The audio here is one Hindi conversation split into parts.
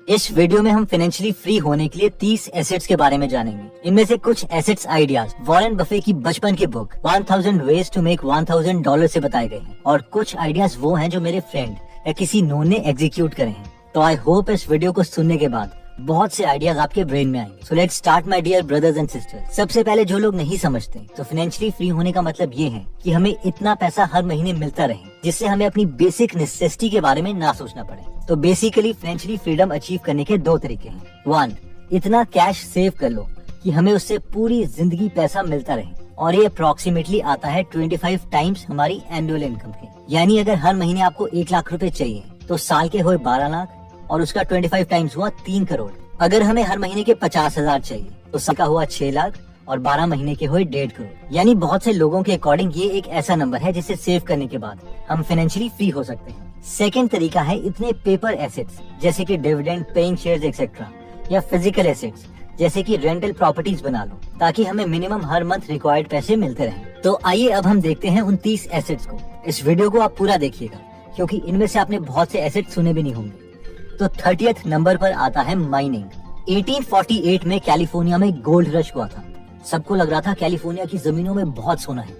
इस वीडियो में हम फाइनेंशियली फ्री होने के लिए 30 एसेट्स के बारे में जानेंगे। इनमें से कुछ एसेट्स आइडियाज वॉरेन बफे की बचपन की बुक 1000 वेज टू मेक $1000 से बताए गए हैं और कुछ आइडियाज वो हैं जो मेरे फ्रेंड या किसी नोन ने एग्जीक्यूट करे हैं। तो आई होप इस वीडियो को सुनने के बाद बहुत से आइडियाज आपके ब्रेन में आएंगे। So let's start my dear brothers and sisters. सबसे पहले जो लोग नहीं समझते तो फाइनेंशियली फ्री होने का मतलब ये है कि हमें इतना पैसा हर महीने मिलता रहे जिससे हमें अपनी बेसिक नेसेसिटी के बारे में ना सोचना पड़े। तो बेसिकली फाइनेंशियली फ्रीडम अचीव करने के दो तरीके हैं। 1, इतना कैश सेव कर लो कि हमें उससे पूरी जिंदगी पैसा मिलता रहे और ये अप्रोक्सीमेटली आता है 25 टाइम्स हमारी एनुअल इनकम के। यानी अगर हर महीने आपको 1 लाख रुपए चाहिए तो साल के हुए 12 लाख और उसका 25 टाइम्स हुआ 3 करोड़। अगर हमें हर महीने के 50,000 चाहिए तो साल का हुआ 6 लाख और 12 महीने के हुए 1.5 करोड़। यानी बहुत से लोगों के अकॉर्डिंग ये एक ऐसा नंबर है जिसे सेव करने के बाद हम फाइनेंशियली फ्री हो सकते हैं। सेकेंड तरीका है इतने पेपर एसेट्स जैसे कि डिविडेंड पेइंग शेयर्स एक्सेट्रा या फिजिकल एसेट्स जैसे कि रेंटल प्रॉपर्टीज बना लो ताकि हमें मिनिमम हर मंथ रिक्वायर्ड पैसे मिलते रहें। तो आइए अब हम देखते हैं उन 30 एसेट्स को। इस वीडियो को आप पूरा देखिएगा क्योंकि इनमें से आपने बहुत से एसेट्स सुने भी नहीं होंगे। तो 30th नंबर पर आता है माइनिंग। 1848 में कैलिफोर्निया में गोल्ड रश हुआ था। सबको लग रहा था कैलिफोर्निया की जमीनों में बहुत सोना है,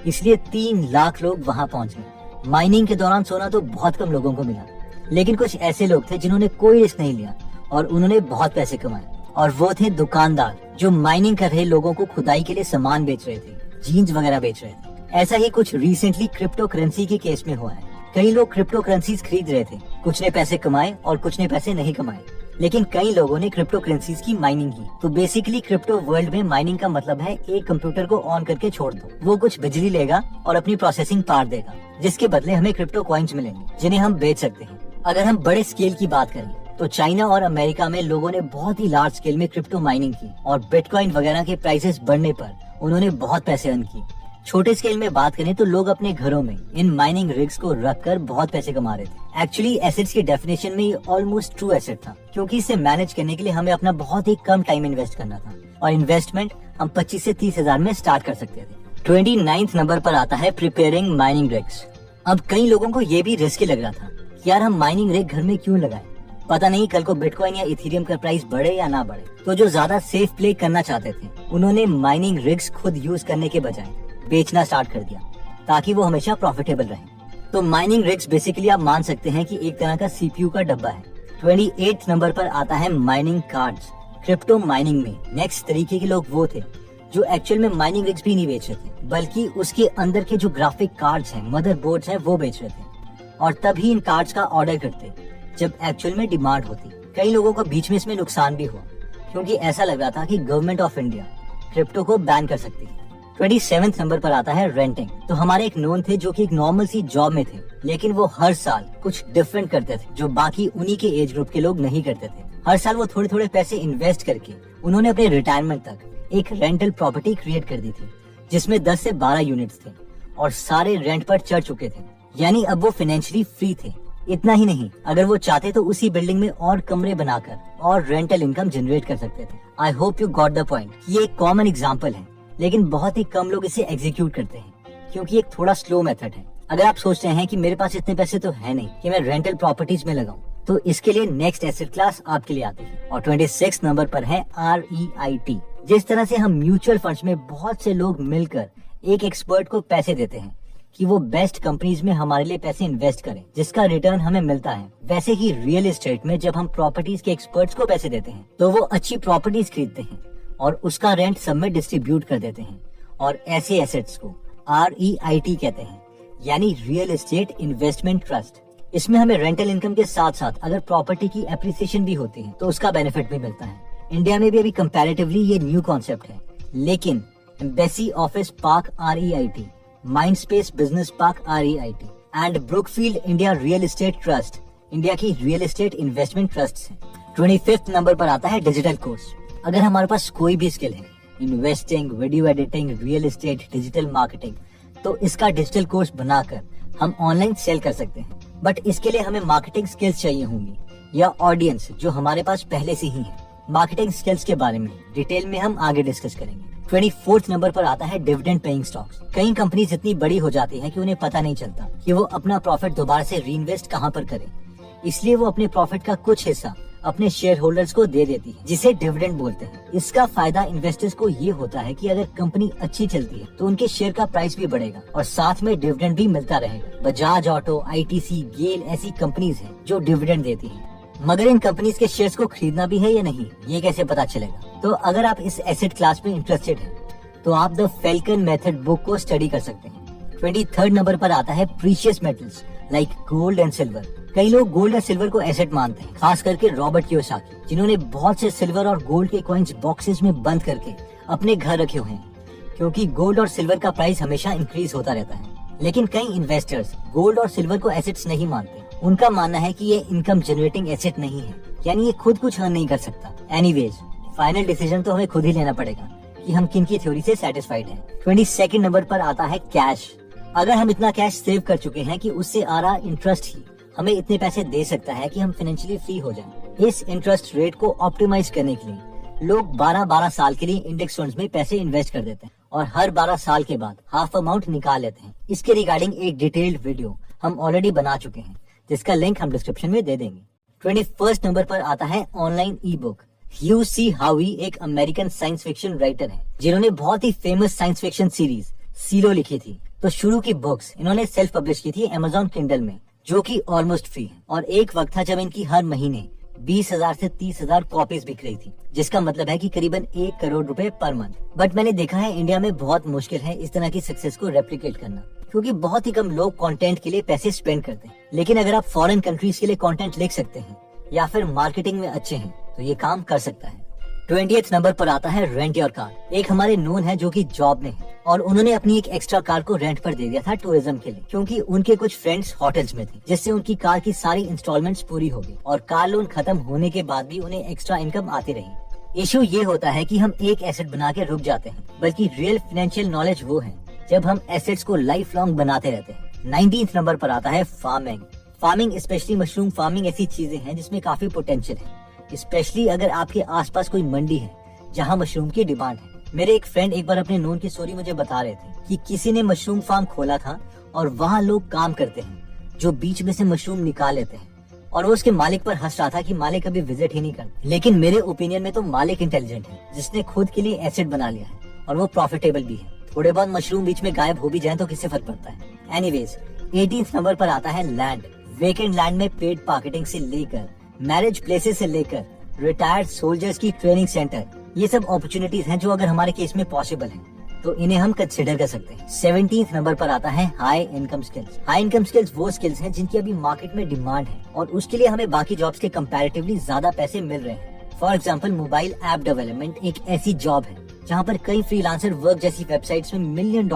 इसलिए 3 लाख लोग वहां पहुंचे। माइनिंग के दौरान सोना तो बहुत कम लोगों को मिला, लेकिन कुछ ऐसे लोग थे जिन्होंने कोई रिस्क नहीं लिया और उन्होंने बहुत पैसे कमाए। और वो थे दुकानदार जो माइनिंग कर रहे लोगों को खुदाई के लिए सामान बेच रहे थे, जीन्स वगैरह बेच रहे थे। ऐसा ही कुछ रिसेंटली क्रिप्टो करेंसी के केस में हुआ है। कई लोग क्रिप्टो करेंसीज खरीद रहे थे, कुछ ने पैसे कमाए और कुछ ने पैसे नहीं कमाए, लेकिन कई लोगों ने क्रिप्टो करेंसीज की माइनिंग की। तो बेसिकली क्रिप्टो वर्ल्ड में माइनिंग का मतलब है एक कंप्यूटर को ऑन करके छोड़ दो, वो कुछ बिजली लेगा और अपनी प्रोसेसिंग पावर देगा, जिसके बदले हमें क्रिप्टो कॉइन्स मिलेंगे जिन्हें हम बेच सकते हैं। अगर हम बड़े स्केल की बात करें तो चाइना और अमेरिका में लोगों ने बहुत ही लार्ज स्केल में क्रिप्टो माइनिंग की और बिटकॉइन वगैरह के प्राइसेस बढ़ने पर उन्होंने बहुत पैसे अर्न किए। छोटे स्केल में बात करें तो लोग अपने घरों में इन माइनिंग रिग्स को रखकर बहुत पैसे कमा रहे थे। एक्चुअली एसेट्स की डेफिनेशन में ये ऑलमोस्ट ट्रू एसेट था क्योंकि इसे मैनेज करने के लिए हमें अपना बहुत ही कम टाइम इन्वेस्ट करना था और इन्वेस्टमेंट हम 25 से 30 हजार में स्टार्ट कर सकते थे। 29th नंबर पर आता है प्रिपेयरिंग माइनिंग रिग्स। अब कई लोगों को ये भी रिस्की लग रहा था कि यार हम माइनिंग रिग घर में क्यों लगाएं, पता नहीं कल को बिटकॉइन या इथेरियम का प्राइस बढ़े या ना बढ़े। तो जो ज्यादा सेफ प्ले करना चाहते थे उन्होंने माइनिंग रिग्स खुद यूज करने के बजाय बेचना स्टार्ट कर दिया ताकि वो हमेशा प्रॉफिटेबल रहे। तो माइनिंग रिग्स बेसिकली आप मान सकते हैं कि एक तरह का सीपीयू का डब्बा है। 28th नंबर पर आता है माइनिंग कार्ड्स। क्रिप्टो माइनिंग में नेक्स्ट तरीके के लोग वो थे जो एक्चुअल में माइनिंग रिग्स भी नहीं बेच रहे थे, बल्कि उसके अंदर के जो ग्राफिक कार्ड्स हैं, मदरबोर्ड्स हैं, वो बेच रहे थे और तभी इन कार्ड्स का ऑर्डर करते जब एक्चुअल में डिमांड होती। कई लोगों को बीच में इसमें नुकसान भी हुआ क्योंकि ऐसा लग रहा था कि गवर्नमेंट ऑफ इंडिया क्रिप्टो को बैन कर सकती है। 27th नंबर पर आता है रेंटिंग। तो हमारे एक नोन थे जो कि एक नॉर्मल सी जॉब में थे, लेकिन वो हर साल कुछ डिफरेंट करते थे जो बाकी उन्हीं के एज ग्रुप के लोग नहीं करते थे। हर साल वो थोड़े थोड़े पैसे इन्वेस्ट करके उन्होंने अपने रिटायरमेंट तक एक रेंटल प्रॉपर्टी क्रिएट कर दी थी जिसमें 10 से 12 यूनिट्स थे और सारे रेंट पर चढ़ चुके थे। यानी अब वो फाइनेंशियली फ्री थे। इतना ही नहीं, अगर वो चाहते तो उसी बिल्डिंग में और कमरे बनाकर और रेंटल इनकम जनरेट कर सकते थे। I hope you got the point. ये एक कॉमन एग्जांपल है, लेकिन बहुत ही कम लोग इसे एग्जीक्यूट करते हैं क्योंकि एक थोड़ा स्लो मेथड है। अगर आप सोच रहे हैं कि मेरे पास इतने पैसे तो है नहीं कि मैं रेंटल प्रॉपर्टीज में लगाऊं, तो इसके लिए नेक्स्ट एसेट क्लास आपके लिए आती है और 26 नंबर पर है REIT। जिस तरह से हम म्यूचुअल फंड्स में बहुत से लोग मिलकर एक एक्सपर्ट को पैसे देते हैं कि वो बेस्ट कंपनीज में हमारे लिए पैसे इन्वेस्ट करें जिसका रिटर्न हमें मिलता है, वैसे ही रियल एस्टेट में जब हम प्रॉपर्टीज के एक्सपर्ट्स को पैसे देते हैं तो वो अच्छी प्रॉपर्टीज खरीदते हैं और उसका रेंट सब में डिस्ट्रीब्यूट कर देते हैं और ऐसे एसेट्स को REIT कहते हैं, यानी रियल एस्टेट इन्वेस्टमेंट ट्रस्ट। इसमें हमें रेंटल इनकम के साथ साथ अगर प्रॉपर्टी की एप्रिसिएशन भी होती है तो उसका बेनिफिट भी मिलता है। इंडिया में भी अभी कंपैरेटिवली ये न्यू कॉन्सेप्ट है, लेकिन embassy office park REIT, Mindspace business park REIT and Brookfield India real estate trust India की रियल एस्टेट इन्वेस्टमेंट ट्रस्ट है। 25th नंबर पर आता है डिजिटल कोर्स। अगर हमारे पास कोई भी स्किल है, investing, video editing, real estate, digital marketing, तो इसका डिजिटल कोर्स बनाकर हम ऑनलाइन सेल कर सकते हैं। बट इसके लिए हमें मार्केटिंग स्किल्स चाहिए होंगी या ऑडियंस जो हमारे पास पहले से ही है। मार्केटिंग स्किल्स के बारे में डिटेल में हम आगे डिस्कस करेंगे। 24th नंबर पर आता है डिविडेंड पेइंग स्टॉक्स। कई कंपनीज इतनी बड़ी हो जाती हैं कि उन्हें पता नहीं चलता कि वो अपना प्रॉफिट दोबारा से रीइन्वेस्ट कहां पर करें, इसलिए वो अपने प्रॉफिट का कुछ हिस्सा अपने शेयर होल्डर्स को दे देती है, जिसे डिविडेंड बोलते हैं। इसका फायदा इन्वेस्टर्स को ये होता है कि अगर कंपनी अच्छी चलती है तो उनके शेयर का प्राइस भी बढ़ेगा और साथ में डिविडेंड भी मिलता रहेगा। बजाज ऑटो, ITC, गेल ऐसी कंपनीज हैं जो डिविडेंड देती हैं। मगर इन कंपनीज के शेयर्स को खरीदना भी है या नहीं, ये कैसे पता चलेगा? तो अगर आप इस एसेट क्लास में इंटरेस्टेड हैं, तो आप द फैल्कन मेथड बुक को स्टडी कर सकते हैं। 23rd नंबर पर आता है precious metals like gold and silver. कई लोग गोल्ड और सिल्वर को एसेट मानते हैं, खास करके रॉबर्ट कियोसाकी, जिन्होंने बहुत से सिल्वर और गोल्ड के कॉइन्स बॉक्सेस में बंद करके अपने घर रखे हुए हैं, क्योंकि गोल्ड और सिल्वर का प्राइस हमेशा इंक्रीज होता रहता है। लेकिन कई इन्वेस्टर्स गोल्ड और सिल्वर को एसेट्स नहीं मानते। उनका मानना है कि ये इनकम जनरेटिंग एसेट नहीं है, यानी ये खुद कुछ अर्न नहीं कर सकता। एनीवेज, फाइनल डिसीजन तो हमें खुद ही लेना पड़ेगा कि हम किन की थ्योरी से सेटिस्फाइड हैं। 22nd नंबर पर आता है कैश। अगर हम इतना कैश सेव कर चुके हैं कि उससे आ रहा इंटरेस्ट ही हमें इतने पैसे दे सकता है कि हम फाइनेंशियली फ्री हो जाएं। इस इंटरेस्ट रेट को ऑप्टिमाइज करने के लिए लोग 12-12 साल के लिए इंडेक्स फंड्स में पैसे इन्वेस्ट कर देते हैं और हर 12 साल के बाद हाफ अमाउंट निकाल लेते हैं। इसके रिगार्डिंग एक डिटेल्ड वीडियो हम ऑलरेडी बना चुके हैं, जिसका लिंक हम डिस्क्रिप्शन में दे देंगे। 21st नंबर पर आता है ऑनलाइन ई बुक। ह्यू सी हावी एक अमेरिकन साइंस फिक्शन राइटर है, जिन्होंने बहुत ही famous science fiction series Silo लिखी थी। तो शुरू की बुक्स इन्होंने सेल्फ पब्लिश की थी Amazon Kindle में, जो कि ऑलमोस्ट फ्री है। और एक वक्त था जब इनकी हर महीने 20,000 से 30,000 कॉपीज बिक रही थी, जिसका मतलब है कि करीबन 1 करोड़ रुपए पर मंथ। बट मैंने देखा है इंडिया में बहुत मुश्किल है इस तरह की सक्सेस को रेप्लिकेट करना, क्योंकि बहुत ही कम लोग कंटेंट के लिए पैसे स्पेंड करते हैं। लेकिन अगर आप फॉरेन कंट्रीज के लिए कंटेंट लिख सकते हैं या फिर मार्केटिंग में अच्छे हैं, तो ये काम कर सकता है। 20th नंबर पर आता है रेंट योर कार। एक हमारे नोन है जो कि जॉब में है और उन्होंने अपनी एक एक्स्ट्रा कार को रेंट पर दे दिया था टूरिज्म के लिए, क्योंकि उनके कुछ फ्रेंड्स होटल्स में थे, जिससे उनकी कार की सारी इंस्टॉलमेंट्स पूरी हो गई और कार लोन खत्म होने के बाद भी उन्हें एक्स्ट्रा इनकम आती रही। इशू ये होता है कि हम एक एसेट बना के रुक जाते हैं, बल्कि रियल फाइनेंशियल नॉलेज वो है जब हम एसेट्स को लाइफ लॉन्ग बनाते रहते हैं। 19th नंबर पर आता है farming. Farming, specially mushroom farming, ऐसी चीजें हैं जिसमें काफी पोटेंशियल है, स्पेशली अगर आपके आसपास कोई मंडी है जहाँ मशरूम की डिमांड है। मेरे एक फ्रेंड एक बार अपने नोन की स्टोरी मुझे बता रहे थे कि किसी ने मशरूम फार्म खोला था और वहाँ लोग काम करते हैं जो बीच में से मशरूम निकाल लेते हैं, और वो उसके मालिक पर हंस रहा था कि मालिक कभी विजिट ही नहीं करता। लेकिन मेरे ओपिनियन में तो मालिक इंटेलिजेंट है, जिसने खुद के लिए एसेट बना लिया है और वो प्रॉफिटेबल भी है। थोड़े बहुत मशरूम बीच में गायब हो भी जाए तो किससे फर्क पड़ता है। एनीवेज, 18th नंबर पर आता है लैंड। वेकेंट लैंड में पेड मार्केटिंग से लेकर मैरिज प्लेसेस से लेकर रिटायर्ड सोल्जर्स की ट्रेनिंग सेंटर, ये सब अपॉर्चुनिटीज हैं जो अगर हमारे केस में पॉसिबल हैं तो इन्हें हम कंसिडर कर सकते हैं। 17th नंबर पर आता है high income skills. High income skills वो स्किल्स हैं जिनकी अभी मार्केट में डिमांड है और उसके लिए हमें बाकी जॉब्स के कंपैरेटिवली ज्यादा पैसे मिल रहे हैं। For example, mobile app development एक ऐसी जॉब है जहाँ पर कई फ्रीलांसर वर्क जैसी वेबसाइट्स में $1 मिलियन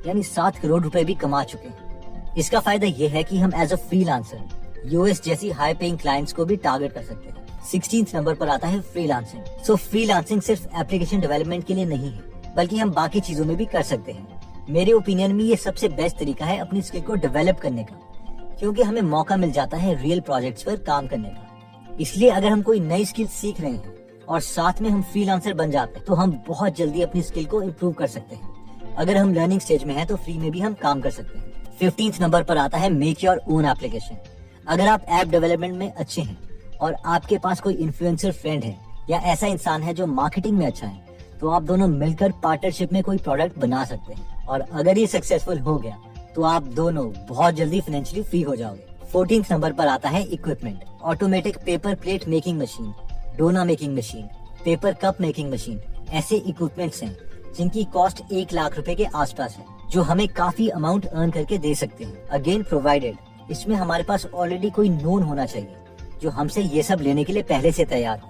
यानी 7 करोड़ रुपए भी कमा चुके हैं। इसका फायदा ये है कि हम एज अ फ्रीलांसर यूएस जैसी हाई पेइंग क्लाइंट्स को भी टारगेट कर सकते हैं। 16th नंबर पर आता है फ्रीलांसिंग। सो फ्रीलांसिंग सिर्फ एप्लीकेशन डेवलपमेंट के लिए नहीं है, बल्कि हम बाकी चीजों में भी कर सकते हैं। मेरे ओपिनियन में ये सबसे बेस्ट तरीका है अपनी स्किल को डेवलप करने का, क्योंकि हमें मौका मिल जाता है रियल प्रोजेक्ट्स पर काम करने का। इसलिए अगर हम कोई नई स्किल सीख रहे हैं और साथ में हम फ्रीलांसर बन जाते हैं तो हम बहुत जल्दी अपनी स्किल को इम्प्रूव कर सकते हैं। अगर हम लर्निंग स्टेज में हैं तो फ्री में भी हम काम कर सकते हैं। 15th नंबर पर आता है मेक योर ओन एप्लीकेशन। अगर आप ऐप डेवलपमेंट में अच्छे हैं और आपके पास कोई इन्फ्लुएंसर फ्रेंड है या ऐसा इंसान है जो मार्केटिंग में अच्छा है, तो आप दोनों मिलकर पार्टनरशिप में कोई प्रोडक्ट बना सकते हैं। और अगर ये सक्सेसफुल हो गया तो आप दोनों बहुत जल्दी फाइनेंशियली फ्री हो जाओगे। 14th नंबर पर आता है equipment. Automatic paper plate making machine, डोना making machine, paper cup making machine, ऐसे इक्विपमेंट्स हैं जिनकी कॉस्ट 1 लाख रुपए के आसपास है, जो हमें काफी अमाउंट अर्न करके दे सकते हैं। अगेन प्रोवाइडेड इसमें हमारे पास ऑलरेडी कोई नोन होना चाहिए जो हमसे ये सब लेने के लिए पहले से तैयार हो,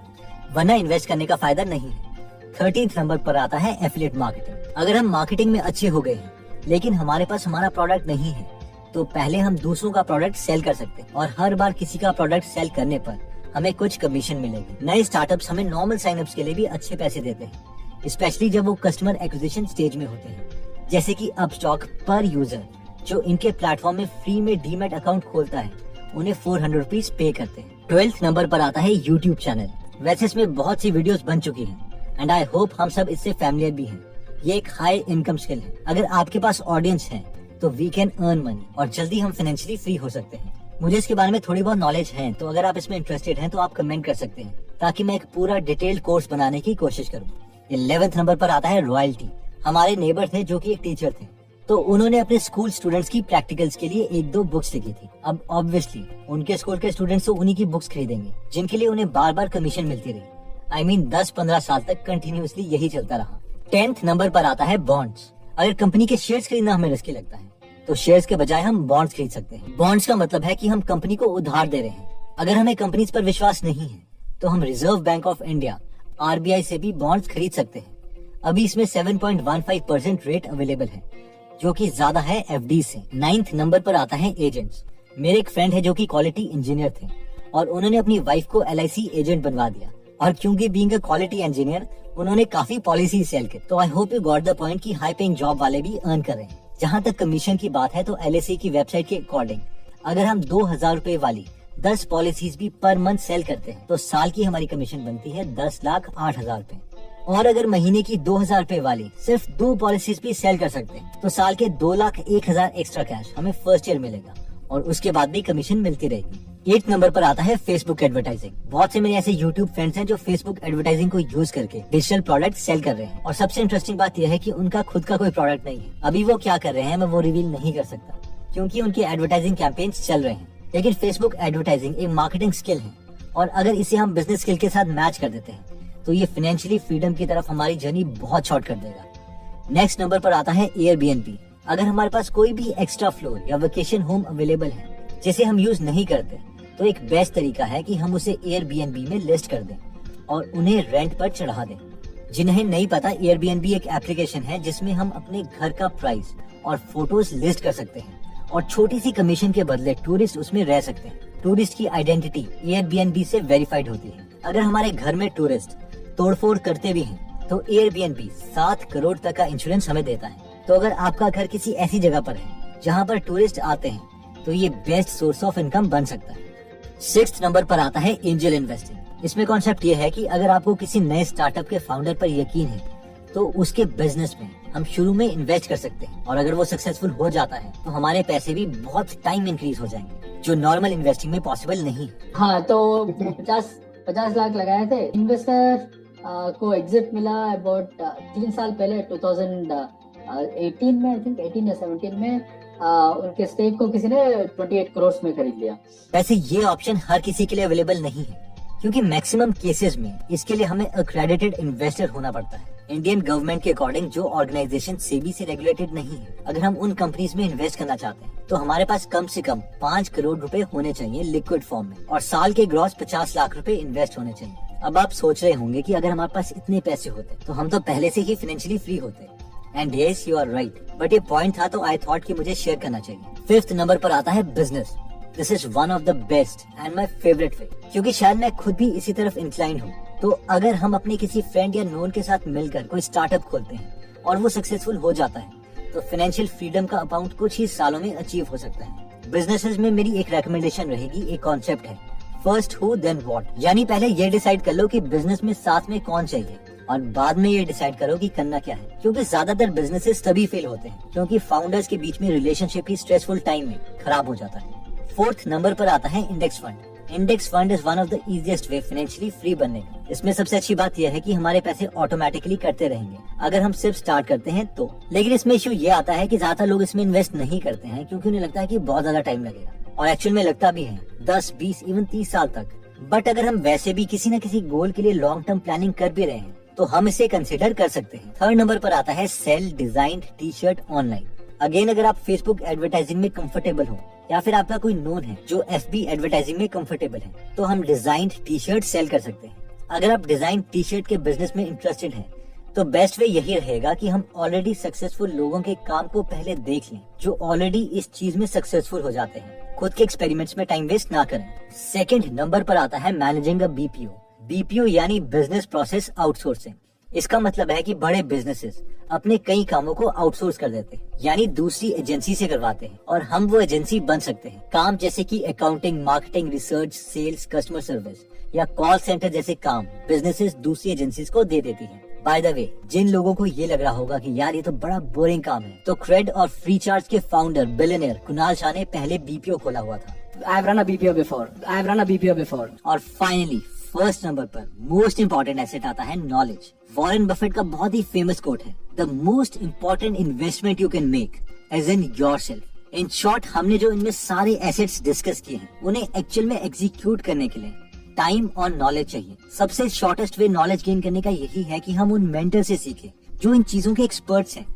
वरना इन्वेस्ट करने का फायदा नहीं है। 13th नंबर पर आता है एफिलिएट मार्केटिंग। अगर हम मार्केटिंग में अच्छे हो गए हैं लेकिन हमारे पास हमारा प्रोडक्ट नहीं है, तो पहले हम दूसरों का प्रोडक्ट सेल कर सकते हैं और हर बार किसी का प्रोडक्ट सेल करने पर हमें कुछ कमीशन मिलेगी। नए स्टार्टअप्स हमें नॉर्मल साइनअप्स के लिए भी अच्छे पैसे देते हैं, स्पेशली जब वो कस्टमर एक्विजिशन स्टेज में होते हैं, जैसे कि अपस्टॉक पर यूजर जो इनके प्लेटफॉर्म में फ्री में डीमैट अकाउंट खोलता है उन्हें 400 रुपीज पे करते हैं। 12th नंबर पर आता है यूट्यूब चैनल। वैसे इसमें बहुत सी वीडियोस बन चुकी हैं एंड आई होप हम सब इससे फैमिलियर भी हैं। ये एक हाई इनकम स्किल है। अगर आपके पास ऑडियंस है तो वी कैन अर्न मनी और जल्दी हम फाइनेंशियली फ्री हो सकते हैं। मुझे इसके बारे में थोड़ी बहुत नॉलेज है, तो अगर आप इसमें इंटरेस्टेड हैं तो आप कमेंट कर सकते हैं ताकि मैं एक पूरा डिटेल्ड कोर्स बनाने की कोशिश करूँ। 11th नंबर पर आता है रॉयल्टी। हमारे नेबर थे जो कि एक टीचर थे, तो उन्होंने अपने स्कूल स्टूडेंट्स की प्रैक्टिकल्स के लिए 1-2 बुक्स लिखी थी। अब ऑब्वियसली उनके स्कूल के स्टूडेंट्स तो उन्हीं की बुक्स खरीदेंगे जिनके लिए उन्हें बार बार कमीशन मिलती रही। I mean 10-15 साल तक कंटिन्यूअसली यही चलता रहा। 10th नंबर पर आता है बॉन्ड्स। अगर कंपनी के शेयर्स खरीदना हमें रिस्की लगता है तो शेयर्स के बजाय हम बॉन्ड्स खरीद सकते हैं। बॉन्ड्स का मतलब है कि हम कंपनी को उधार दे रहे हैं। अगर हमें कंपनीज पर विश्वास नहीं है तो हम reserve bank of India RBI से भी बॉन्ड्स खरीद सकते हैं। अभी इसमें 7.15% रेट अवेलेबल है, जो कि ज्यादा है FD से। 9th नंबर पर आता है एजेंट्स। मेरे एक फ्रेंड है जो कि क्वालिटी इंजीनियर थे और उन्होंने अपनी वाइफ को LIC एजेंट बनवा दिया, और क्योंकि बीइंग अ क्वालिटी इंजीनियर उन्होंने काफी पॉलिसी सेल की। तो I hope you got the point कि हाई पेइंग जॉब वाले भी अर्न कर रहे हैं। जहाँ तक कमीशन की बात है तो LIC की वेबसाइट के अकॉर्डिंग अगर हम 2000 रुपए वाली 10 पॉलिसीज भी पर मंथ सेल करते हैं तो साल की हमारी कमीशन बनती है 10,08,000 रुपए। और अगर महीने की 2000 रुपए वाली सिर्फ 2 पॉलिसीज भी सेल कर सकते हैं तो साल के 2,01,000 एक्स्ट्रा कैश हमें फर्स्ट ईयर मिलेगा, और उसके बाद भी कमीशन मिलती रहेगी। 8 नंबर पर आता है फेसबुक एडवर्टाइजिंग। बहुत से मेरे ऐसे यूट्यूब फ्रेंड्स हैं जो फेसबुक एडवर्टाइजिंग को यूज करके डिजिटल प्रोडक्ट सेल कर रहे हैं, और सबसे इंटरेस्टिंग बात यह है कि उनका खुद का कोई प्रोडक्ट नहीं है। अभी वो क्या कर रहे हैं मैं वो रिवील नहीं कर सकता क्योंकि उनके एडवर्टाइजिंग कैंपेन्स चल रहे हैं। लेकिन फेसबुक एडवर्टाइजिंग एक मार्केटिंग स्किल है, और अगर इसे हम बिजनेस स्किल के साथ मैच कर देते हैं तो ये फाइनेंशियली फ्रीडम की तरफ हमारी जर्नी बहुत शॉर्ट कर देगा। नेक्स्ट नंबर पर आता है Airbnb। अगर हमारे पास कोई भी एक्स्ट्रा फ्लोर या वेकेशन होम अवेलेबल है जिसे हम यूज नहीं करते तो एक बेस्ट तरीका है कि हम उसे Airbnb में लिस्ट कर दें और उन्हें रेंट पर चढ़ा दें। जिन्हें नहीं पता, Airbnb एक एप्लीकेशन है जिसमें हम अपने घर का प्राइस और फोटोज लिस्ट कर सकते हैं, और छोटी सी कमीशन के बदले टूरिस्ट उसमें रह सकते हैं। टूरिस्ट की आइडेंटिटी Airbnb से वेरीफाइड होती है। अगर हमारे घर में टूरिस्ट तोड़फोड़ करते भी हैं तो Airbnb 7 करोड़ तक का इंश्योरेंस हमें देता है। तो अगर आपका घर किसी ऐसी जगह पर है जहाँ पर टूरिस्ट आते हैं तो ये बेस्ट सोर्स ऑफ इनकम बन सकता है। 6th नंबर पर आता है एंजल इन्वेस्टिंग। इसमें कॉन्सेप्ट ये है कि अगर आपको किसी नए स्टार्टअप के फाउंडर पर यकीन है तो उसके बिजनेस में हम शुरू में इन्वेस्ट कर सकते हैं, और अगर वो सक्सेसफुल हो जाता है तो हमारे पैसे भी बहुत टाइम इंक्रीज हो जाएंगे, जो नॉर्मल इन्वेस्टिंग में पॉसिबल नहीं। हाँ, तो 50 लाख लगाए थे। इन्वेस्टर को एग्जिट मिला अबाउट 3 साल पहले 2018 में, आई थिंक 18 या 17 में उनके स्टेक को किसी ने 28 करोड़ में खरीद लिया। वैसे ये ऑप्शन हर किसी के लिए अवेलेबल नहीं है क्योंकि मैक्सिमम केसेस में इसके लिए हमें अक्रेडिटेड इन्वेस्टर होना पड़ता है। इंडियन गवर्नमेंट के अकॉर्डिंग जो ऑर्गेनाइजेशन सेबी से रेगुलेटेड नहीं है, अगर हम उन कंपनीज में इन्वेस्ट करना चाहते हैं तो हमारे पास कम से कम 5 करोड़ रुपए होने चाहिए लिक्विड फॉर्म में, और साल के ग्रॉस 50 लाख रुपए इन्वेस्ट होने चाहिए। अब आप सोच रहे होंगे कि अगर हमारे पास इतने पैसे होते तो हम तो पहले से ही फाइनेंशियली फ्री होते। And yes, you are right, but ये पॉइंट था तो आई थॉट कि मुझे शेयर करना चाहिए। 5th नंबर पर आता है business. This is one of the best and my favourite वे, क्योंकि शायद मैं खुद भी इसी तरफ इंक्लाइन हूँ। तो अगर हम अपने किसी फ्रेंड या नोन के साथ मिलकर कोई स्टार्टअप खोलते हैं और वो सक्सेसफुल हो जाता है तो फाइनेंशियल फ्रीडम का अमाउंट कुछ ही सालों में अचीव हो सकता है। बिजनेसेस में मेरी एक रेकमेंडेशन रहेगी, एक कॉन्सेप्ट है फर्स्ट हु देन व्हाट, यानी पहले ये डिसाइड कर लो कि बिजनेस में साथ में कौन चाहिए और बाद में ये डिसाइड करो कि करना क्या है। क्योंकि ज्यादातर बिजनेसेस तभी फेल होते हैं क्योंकि फाउंडर्स के बीच में रिलेशनशिप ही स्ट्रेसफुल टाइम में खराब हो जाता है। 4th नंबर पर आता है index fund. Index fund is one of the easiest way financially free बनने का। इसमें सबसे अच्छी बात यह है कि हमारे पैसे ऑटोमेटिकली कटते रहेंगे अगर हम सिर्फ स्टार्ट करते हैं तो। लेकिन इसमें इश्यू ये आता है कि ज्यादातर लोग इसमें इन्वेस्ट नहीं करते हैं क्योंकि उन्हें लगता है कि बहुत ज्यादा टाइम लगेगा, और एक्चुअल में लगता भी है 10, 20, इवन 30 साल तक। बट अगर हम वैसे भी किसी न किसी गोल के लिए लॉन्ग टर्म प्लानिंग कर भी रहे हैं तो हम इसे कंसिडर कर सकते हैं। 3rd नंबर पर आता है sell designed T shirt online. Again, अगर आप फेसबुक एडवर्टाइजिंग में कंफर्टेबल हो या फिर आपका कोई नोन है जो FB एडवर्टाइजिंग में कंफर्टेबल है तो हम डिजाइन्ड टी-शर्ट सेल कर सकते हैं। अगर आप डिजाइन टी-शर्ट के बिजनेस में इंटरेस्टेड हैं तो बेस्ट वे यही रहेगा कि हम ऑलरेडी सक्सेसफुल लोगों के काम को पहले देख लें जो ऑलरेडी इस चीज में सक्सेसफुल हो जाते हैं। खुद के एक्सपेरिमेंट्स में टाइम वेस्ट ना करें। 2nd नंबर पर आता है मैनेजिंग अ BPO। BPO यानी बिजनेस प्रोसेस आउटसोर्सिंग। इसका मतलब है कि बड़े बिजनेसेस अपने कई कामों को आउटसोर्स कर देते हैं, यानी दूसरी एजेंसी से करवाते हैं, और हम वो एजेंसी बन सकते हैं। काम जैसे कि accounting, marketing, research, sales, customer service या कॉल सेंटर जैसे काम बिजनेसेस दूसरी एजेंसीज को दे देती हैं। बाय द वे, जिन लोगों को ये लग रहा होगा कि यार ये तो बड़ा बोरिंग काम है, तो क्रेड और फ्री चार्ज के फाउंडर बिलियनियर कुणाल शाह ने पहले BPO खोला हुआ था। I have run a BPO before. और फाइनली फर्स्ट नंबर पर मोस्ट इंपॉर्टेंट एसेट आता है नॉलेज। वॉरेन बफेट का बहुत ही फेमस कोट है, the most important investment you can make as in yourself. In short, हमने जो इनमें सारे एसेट्स डिस्कस किए हैं उन्हें एक्चुअल में एग्जीक्यूट करने के लिए टाइम और नॉलेज चाहिए। सबसे शॉर्टेस्ट वे नॉलेज गेन करने का यही है कि हम उन मेंटर से सीखें जो इन चीजों के एक्सपर्ट्स हैं।